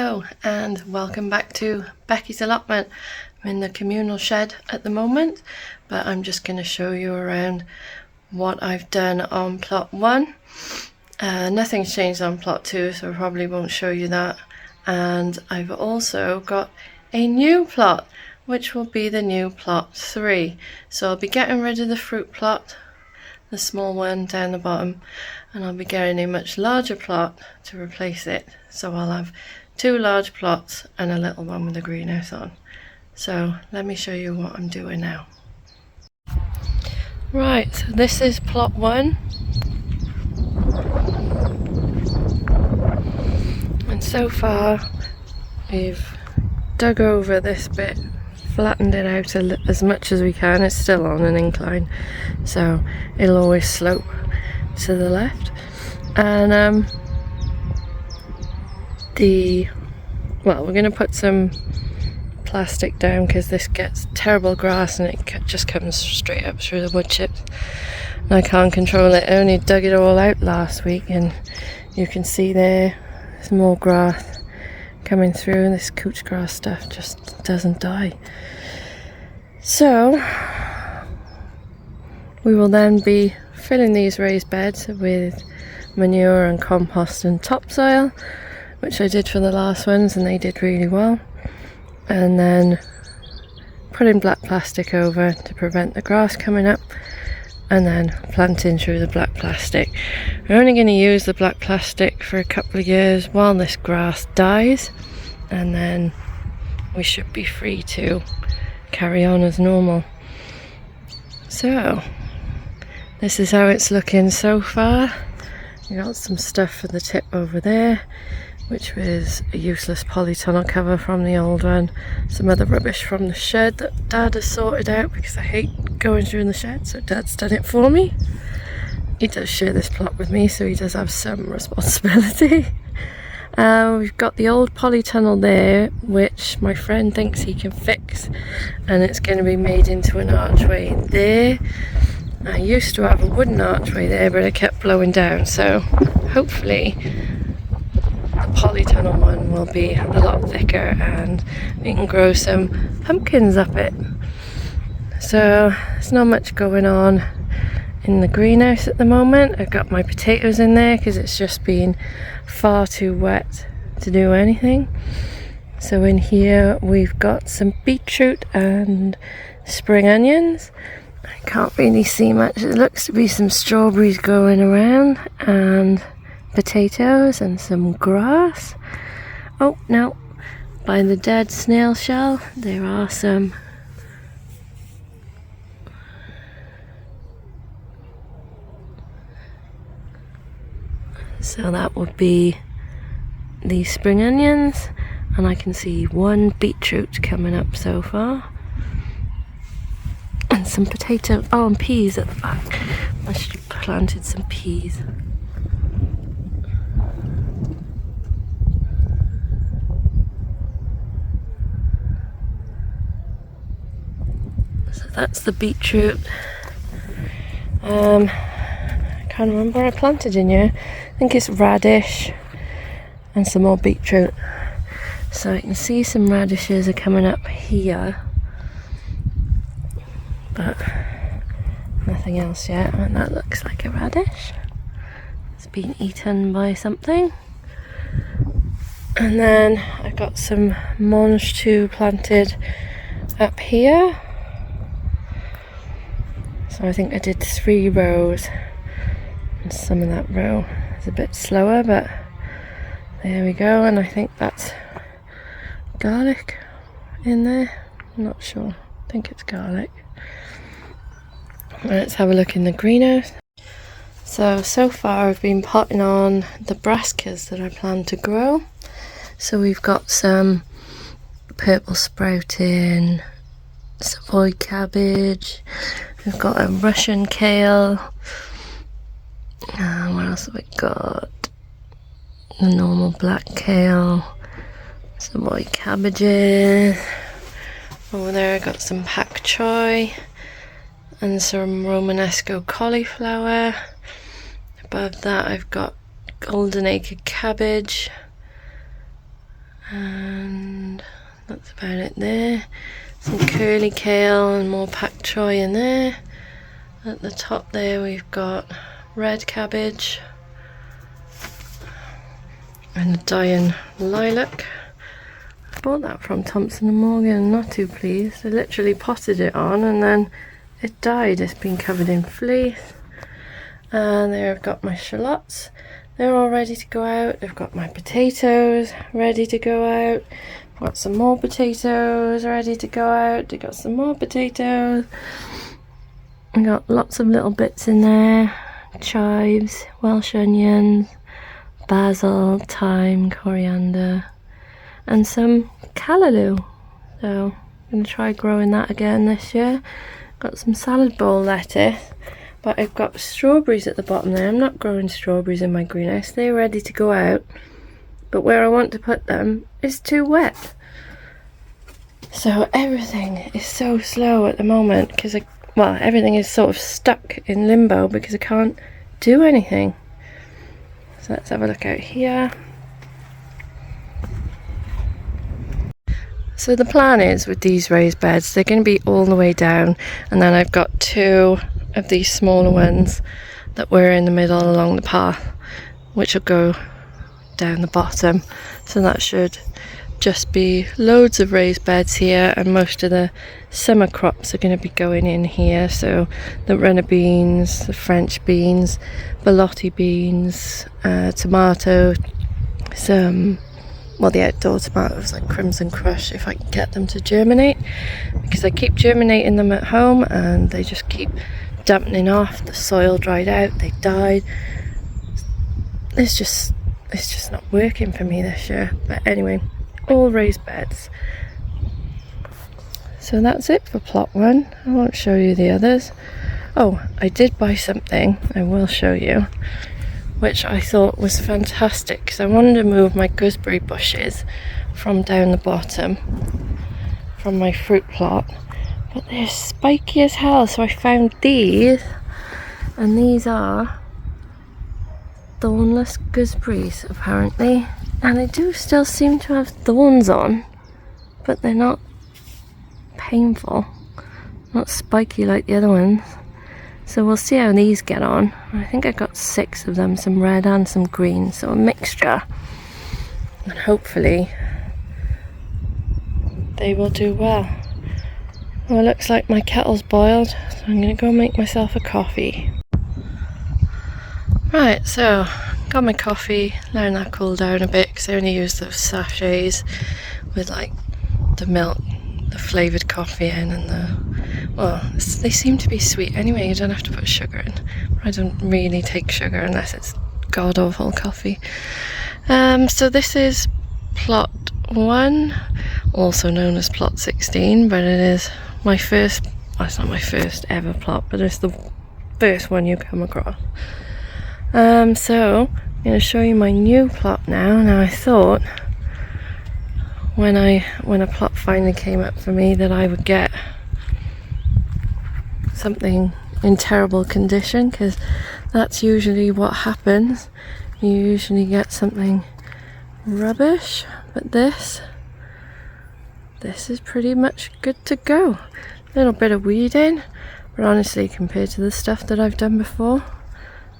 Hello and welcome back to Becky's Allotment. I'm in the communal shed at the moment, but I'm just going to show you around what I've done on plot 1. Nothing's changed on plot 2, so I probably won't show you that. And I've also got a new plot, which will be the new plot 3. So I'll be getting rid of the fruit plot, the small one down the bottom, and I'll be getting a much larger plot to replace it. So I'll have 2 large plots and a little one with a greenhouse on. So let me show you what I'm doing now. Right, so this is plot 1. And so far we've dug over this bit, flattened it out as much as we can. It's still on an incline, so it'll always slope to the left. And we're going to put some plastic down because this gets terrible grass and it just comes straight up through the wood chips and I can't control it. I only dug it all out last week and you can see there's more grass coming through, and this couch grass stuff just doesn't die. So we will then be filling these raised beds with manure and compost and topsoil, which I did for the last ones and they did really well, and then putting black plastic over to prevent the grass coming up, and then planting through the black plastic. We're only going to use the black plastic for a couple of years while this grass dies, and then we should be free to carry on as normal. So this is how it's looking so far. We got some stuff for the tip over there, which was a useless polytunnel cover from the old one, some other rubbish from the shed that Dad has sorted out because I hate going through in the shed, so Dad's done it for me. He does share this plot with me, so he does have some responsibility. We've got the old polytunnel there, which my friend thinks he can fix, and it's going to be made into an archway there. I used to have a wooden archway there, but it kept blowing down, so hopefully the polytunnel one will be a lot thicker and we can grow some pumpkins up it. So there's not much going on in the greenhouse at the moment. I've got my potatoes in there because it's just been far too wet to do anything. So in here we've got some beetroot and spring onions. I can't really see much. It looks to be some strawberries going around and potatoes and some grass. Oh no, by the dead snail shell there are some so that would be these spring onions, and I can see 1 beetroot coming up so far. And some potato, and peas at the back. I should have planted some peas. So that's the beetroot. I can't remember what I planted in here. I think it's radish and some more beetroot. So I can see some radishes are coming up here, but nothing else yet. And that looks like a radish. It's been eaten by something. And then I've got some mange tout planted up here. So I think I did 3 rows, and some of that row is a bit slower, but there we go. And I think that's garlic in there. I'm not sure. I think it's garlic. Let's have a look in the greenhouse. So far I've been potting on the brassicas that I plan to grow. So we've got some purple sprouting Savoy cabbage, we've got a Russian kale, what else have we got? The normal black kale, Savoy cabbages. Over there I got some pak choi and some Romanesco cauliflower. Above that I've got golden acre cabbage And that's about it there. Some curly kale and more pak choi in there. At the top there we've got red cabbage and a dying lilac. I bought that from Thompson & Morgan, not too pleased. I literally potted it on and then it died. It's been covered in fleece. And there I've got my shallots. They're all ready to go out. I've got my potatoes ready to go out. I've got some more potatoes ready to go out. I've got some more potatoes. I've got lots of little bits in there. Chives, Welsh onions, basil, thyme, coriander, and some callaloo. So I'm going to try growing that again this year. Got some salad bowl lettuce, but I've got strawberries at the bottom there. I'm not growing strawberries in my greenhouse. They're ready to go out, but where I want to put them is too wet. So everything is so slow at the moment because well, everything is sort of stuck in limbo because I can't do anything. So let's have a look out here. So the plan is with these raised beds, they're going to be all the way down, and then I've got two of these smaller ones that were in the middle along the path, which will go down the bottom. So that should just be loads of raised beds here, and most of the summer crops are going to be going in here. So the runner beans, the French beans, borlotti beans, tomato, some, well, the outdoor tomatoes like Crimson Crush, if I can get them to germinate, because I keep germinating them at home and they just keep dampening off. The soil dried out, they died. It's just not working for me this year. But anyway, all raised beds. So that's it for plot 1. I won't show you the others. Oh, I did buy something I will show you, which I thought was fantastic because I wanted to move my gooseberry bushes from down the bottom from my fruit plot, but they're spiky as hell. So I found these, and these are thornless gooseberries apparently, and they do still seem to have thorns on, but they're not painful, not spiky like the other ones. So we'll see how these get on. I think I got 6 of them, some red and some green, so a mixture, and hopefully they will do well. Well, it looks like my kettle's boiled, so I'm gonna go make myself a coffee. Right, so got my coffee, letting that cool down a bit because I only use those sachets with like the milk, the flavoured coffee in, and they seem to be sweet anyway. You don't have to put sugar in. I don't really take sugar unless it's god awful coffee. So this is plot 1, also known as plot 16, but it is my first, well, it's not my first ever plot, but it's the first one you come across. So I'm going to show you my new plot now. Now I thought when a plot finally came up for me that I would get something in terrible condition, because that's usually what happens. You usually get something rubbish, but this is pretty much good to go. A little bit of weeding, but honestly compared to the stuff that I've done before,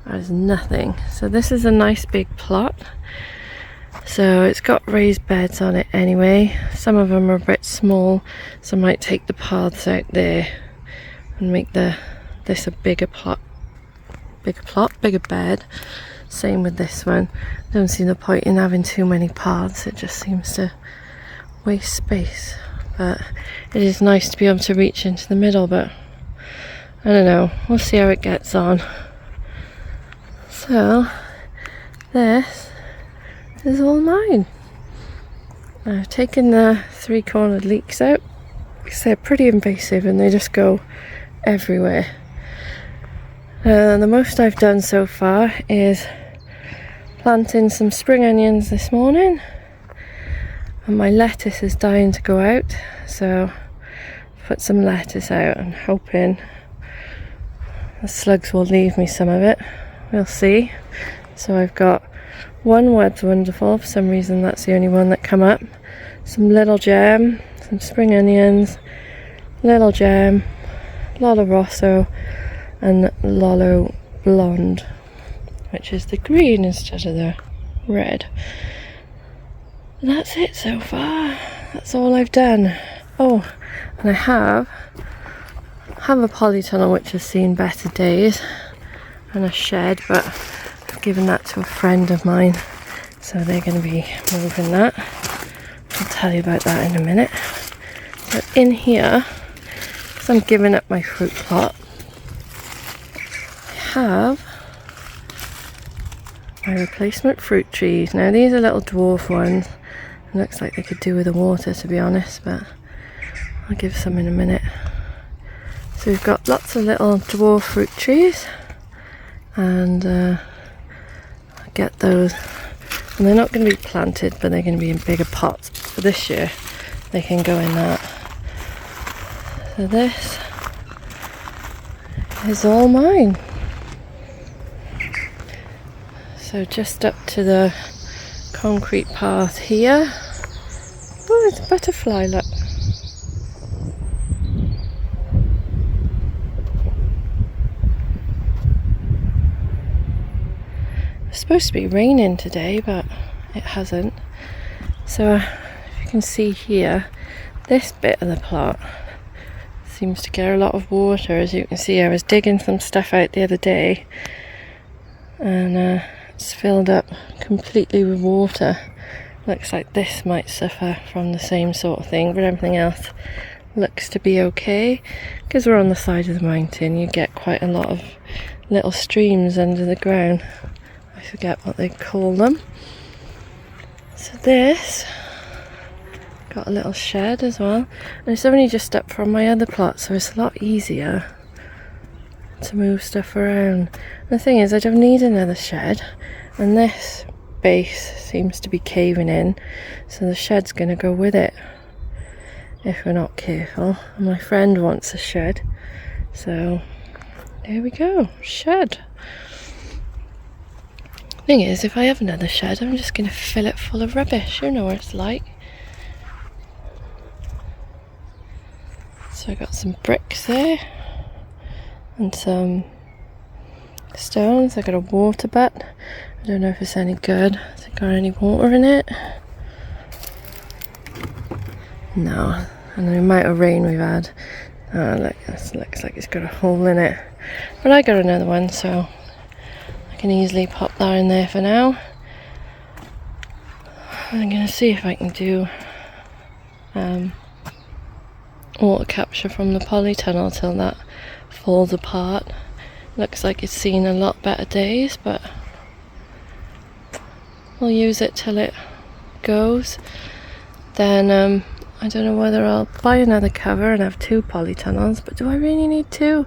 that is nothing. So this is a nice big plot. So it's got raised beds on it anyway. Some of them are a bit small, so I might take the paths out there and make this a bigger bed. Same with this one. Don't see the point in having too many paths. It just seems to waste space. But it is nice to be able to reach into the middle, but I don't know. We'll see how it gets on. So this is all mine. I've taken the 3-cornered leeks out because they're pretty invasive and they just go everywhere. The most I've done so far is planting some spring onions this morning, and my lettuce is dying to go out, so put some lettuce out and hoping the slugs will leave me some of it. We'll see. So I've got one Webb's Wonderful. For some reason that's the only one that come up. some little gem, some spring onions, little gem, Lolo Rosso and Lolo Blonde, which is the green instead of the red. And that's it so far. That's all I've done. Oh, and I have a polytunnel which has seen better days, and a shed, but I've given that to a friend of mine, so they're going to be moving that. I'll tell you about that in a minute. But in here, because I'm giving up my fruit plot, I have my replacement fruit trees. Now these are little dwarf ones. It looks like they could do with the water, to be honest, but I'll give some in a minute. So we've got lots of little dwarf fruit trees, and I'll get those, and they're not going to be planted, but they're going to be in bigger pots. For this year they can go in that. So this is all mine. So just up to the concrete path here. Oh, there's a butterfly, look. It's supposed to be raining today, but it hasn't. So if you can see here, this bit of the plot seems to get a lot of water. As you can see, I was digging some stuff out the other day, and it's filled up completely with water. Looks like this might suffer from the same sort of thing, but everything else looks to be okay. Because we're on the side of the mountain, you get quite a lot of little streams under the ground. I forget what they call them. So this got a little shed as well, and it's only just up from my other plot, so it's a lot easier to move stuff around. The thing is, I don't need another shed, and this base seems to be caving in, so the shed's going to go with it if we're not careful. And my friend wants a shed, so there we go, shed. Thing is, if I have another shed, I'm just going to fill it full of rubbish. You know what it's like. So I got some bricks there and some stones. I got a water butt. I don't know if it's any good. Has it got any water in it? No. And the amount of rain we've had. Oh, look, this looks like it's got a hole in it. But I got another one, so I can easily pop that in there for now. I'm going to see if I can do water capture from the polytunnel till that falls apart. Looks like it's seen a lot better days, but we'll use it till it goes. Then I don't know whether I'll buy another cover and have 2 polytunnels, but do I really need 2?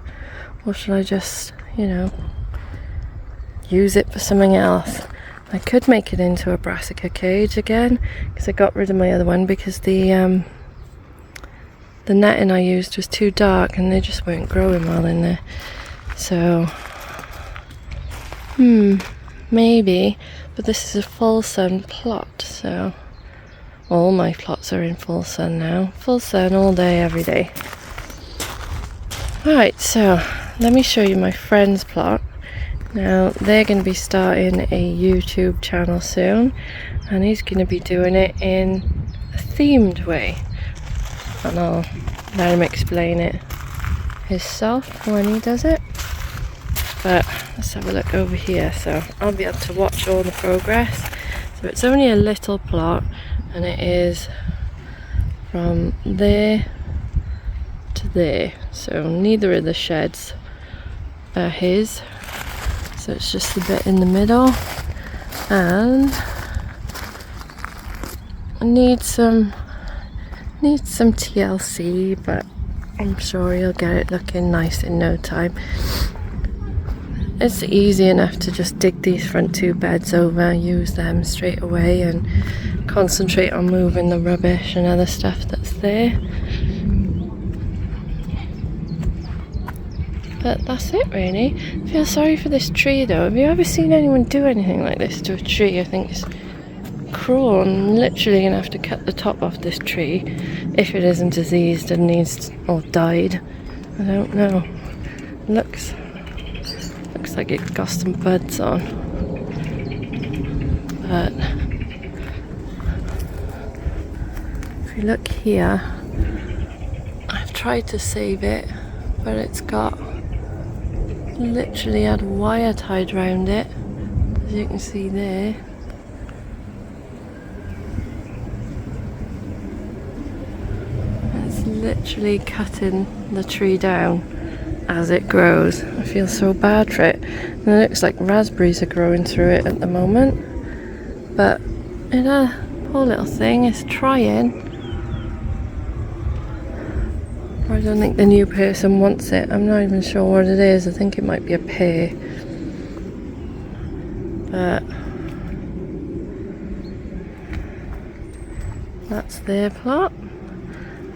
Or should I just, you know, use it for something else? I could make it into a brassica cage again, because I got rid of my other one because the netting I used was too dark and they just weren't growing well in there. So maybe, but this is a full sun plot, so all my plots are in full sun now. Full sun all day, every day. Alright, so let me show you my friend's plot. Now they're going to be starting a YouTube channel soon, and he's going to be doing it in a themed way, and I'll let him explain it himself when he does it. But let's have a look over here, so I'll be able to watch all the progress. So it's only a little plot, and it is from there to there, so neither of the sheds are his, so it's just the bit in the middle. And I need some TLC, but I'm sure he'll get it looking nice in no time. It's easy enough to just dig these front 2 beds over, use them straight away, and concentrate on moving the rubbish and other stuff that's there. But that's it really. I feel sorry for this tree though. Have you ever seen anyone do anything like this to a tree? I think it's cruel. I'm literally gonna have to cut the top off this tree if it isn't diseased and needs or died. I don't know. Looks like it got some buds on, but if you look here, I've tried to save it, but it's got literally had wire tied around it, as you can see there. It's literally cutting the tree down as it grows. I feel so bad for it. And it looks like raspberries are growing through it at the moment, but poor little thing is trying. I don't think the new person wants it. I'm not even sure what it is. I think it might be a pear, but that's their plot,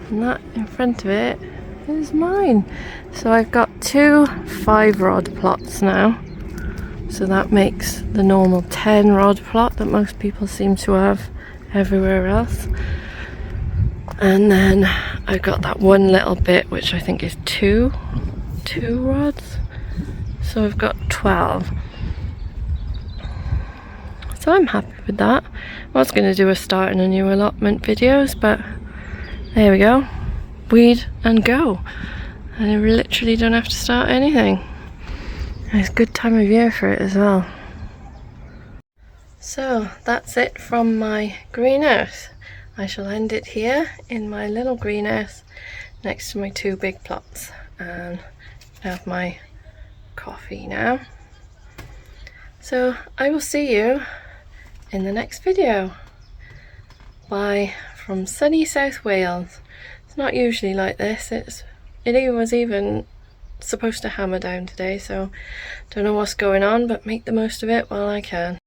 and that in front of it is mine. So I've got 2 5-rod plots now, so that makes the normal 10-rod plot that most people seem to have everywhere else. And then I've got that one little bit which I think is two rods, so I've got 12. So I'm happy with that. I was going to do a starting a new allotment videos, but there we go. Weed and go. And I literally don't have to start anything. And it's a good time of year for it as well. So that's it from my greenhouse. I shall end it here in my little greenhouse next to my 2 big plots, and have my coffee now. So I will see you in the next video. Bye from sunny South Wales. It's not usually like this. It was even supposed to hammer down today, so don't know what's going on, but make the most of it while I can.